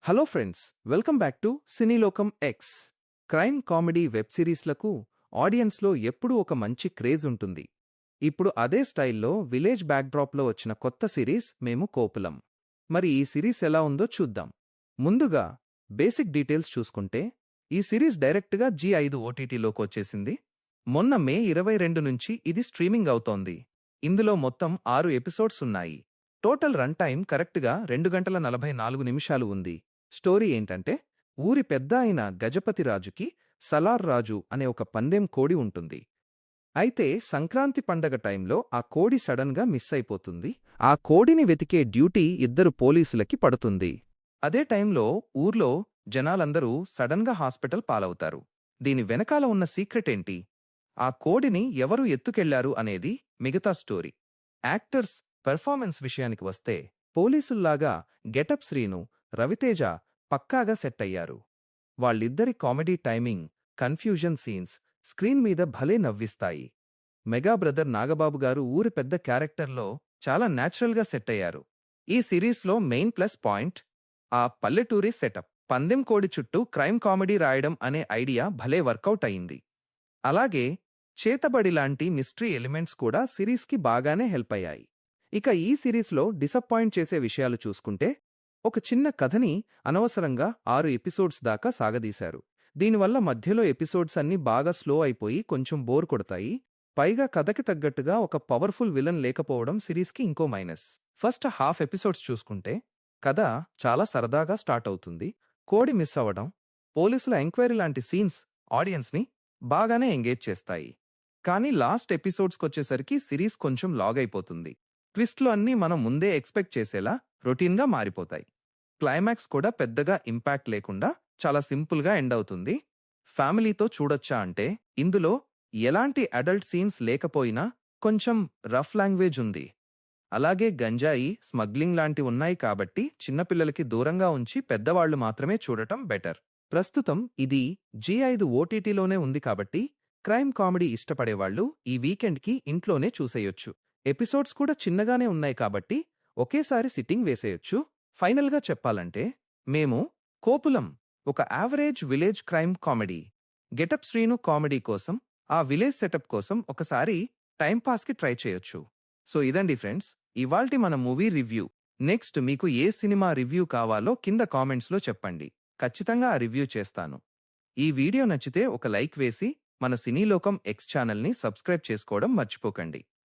Hello friends, welcome back to Cinelokam X. Crime comedy web సిరీస్లకు ఆడియన్స్లో ఎప్పుడూ ఒక మంచి క్రేజ్ ఉంటుంది. ఇప్పుడు అదే స్టైల్లో విలేజ్ బ్యాక్డ్రాప్లో వచ్చిన కొత్త సిరీస్ మేము కోపులం. మరి ఈ సిరీస్ ఎలా ఉందో చూద్దాం. ముందుగా బేసిక్ డీటెయిల్స్ చూసుకుంటే, ఈ సిరీస్ డైరెక్ట్గా G5 ఓటీటీలోకి వచ్చేసింది. మొన్న మే 22 నుంచి ఇది స్ట్రీమింగ్ అవుతోంది. ఇందులో మొత్తం 6 ఎపిసోడ్స్ ఉన్నాయి. టోటల్ రన్ టైం కరెక్ట్గా 2 గంటల 44 నిమిషాలు ఉంది. స్టోరీ ఏంటంటే, ఊరి పెద్ద అయిన గజపతిరాజుకి సలార్ రాజు అనే ఒక పందెం కోడి ఉంటుంది. అయితే సంక్రాంతి పండగ టైంలో ఆ కోడి సడన్గా మిస్ అయిపోతుంది. ఆ కోడిని వెతికే డ్యూటీ 2 పోలీసులకి పడుతుంది. అదే టైంలో ఊర్లో జనాలందరూ సడన్గా హాస్పిటల్ పాలవుతారు. దీని వెనకాల ఉన్న సీక్రెట్ ఏంటి, ఆ కోడిని ఎవరు ఎత్తుకెళ్లారు అనేది మిగతా స్టోరీ. యాక్టర్స్ పెర్ఫార్మెన్స్ విషయానికి వస్తే, పోలీసుల్లాగా గెటప్ శ్రీను, రవితేజ పక్కాగా సెట్ అయ్యారు. వాళ్ళిద్దరి comedy timing, confusion scenes screen మీద భలే నవ్విస్తాయి. మెగా బ్రదర్ నాగబాబు గారు ఊరి పెద్ద క్యారెక్టర్లో చాలా న్యాచురల్గా సెట్ అయ్యారు. ఈ సిరీస్లో మెయిన్ ప్లస్ పాయింట్ ఆ పల్లెటూరి సెటప్. పందెం కోడి చుట్టూ క్రైమ్ కామెడీ రాయడం అనే ఐడియా భలే వర్కౌట్ అయింది. అలాగే చేతబడి లాంటి మిస్టరీ ఎలిమెంట్స్ కూడా సిరీస్కి బాగానే హెల్ప్ అయ్యాయి. ఇక ఈ సిరీస్లో డిసప్పాయింట్ చేసే విషయాలు చూసుకుంటే, ఒక చిన్న కథని అనవసరంగా 6 ఎపిసోడ్స్ దాకా సాగదీశారు. దీనివల్ల మధ్యలో ఎపిసోడ్స్ అన్నీ బాగా స్లో అయిపోయి కొంచెం బోర్ కొడతాయి. పైగా కథకి తగ్గట్టుగా ఒక పవర్ఫుల్ విలన్ లేకపోవడం సిరీస్కి ఇంకో మైనస్. ఫస్ట్ హాఫ్ ఎపిసోడ్స్ చూసుకుంటే, కథ చాలా సరదాగా స్టార్ట్ అవుతుంది. కోడి మిస్ అవ్వడం, పోలీసుల ఎంక్వైరీ లాంటి సీన్స్ ఆడియన్స్ని బాగానే ఎంగేజ్ చేస్తాయి. కానీ లాస్ట్ ఎపిసోడ్స్కొచ్చేసరికి సిరీస్ కొంచెం లాగ్ అయిపోతుంది. ట్విస్ట్లు అన్నీ మనం ముందే ఎక్స్పెక్ట్ చేసేలా రొటీన్గా మారిపోతాయి. క్లైమాక్స్ కూడా పెద్దగా ఇంపాక్ట్ లేకుండా చాలా సింపుల్గా ఎండ్ అవుతుంది. ఫ్యామిలీతో చూడొచ్చా అంటే, ఇందులో ఎలాంటి అడల్ట్ సీన్స్ లేకపోయినా కొంచెం రఫ్ లాంగ్వేజ్ ఉంది. అలాగే గంజాయి, స్మగ్లింగ్ లాంటి ఉన్నాయి కాబట్టి చిన్నపిల్లలకి దూరంగా ఉంచి పెద్దవాళ్లు మాత్రమే చూడటం బెటర్. ప్రస్తుతం ఇది G5 ఓటీటీలోనే ఉంది కాబట్టి క్రైమ్ కామెడీ ఇష్టపడేవాళ్లు ఈ వీకెండ్కి ఇంట్లోనే చూసేయొచ్చు. ఎపిసోడ్స్ కూడా చిన్నగానే ఉన్నాయి కాబట్టి ఒకేసారి సిట్టింగ్ వేసేయొచ్చు. ఫైనల్గా చెప్పాలంటే, మేము కోపులం ఒక average village crime comedy. Getup Srinu comedy కోసం, ఆ విలేజ్ సెటప్ కోసం ఒకసారి టైంపాస్కి ట్రై చేయొచ్చు. సో ఇదండి ఫ్రెండ్స్, ఇవాల్టి మన మూవీ రివ్యూ. నెక్స్ట్ మీకు ఏ సినిమా రివ్యూ కావాలో కింద కామెంట్స్లో చెప్పండి. ఖచ్చితంగా ఆ రివ్యూ చేస్తాను. ఈ వీడియో నచ్చితే ఒక లైక్ వేసి మన సినీలోకం ఎక్స్ ఛానల్ని సబ్స్క్రైబ్ చేసుకోవడం మర్చిపోకండి.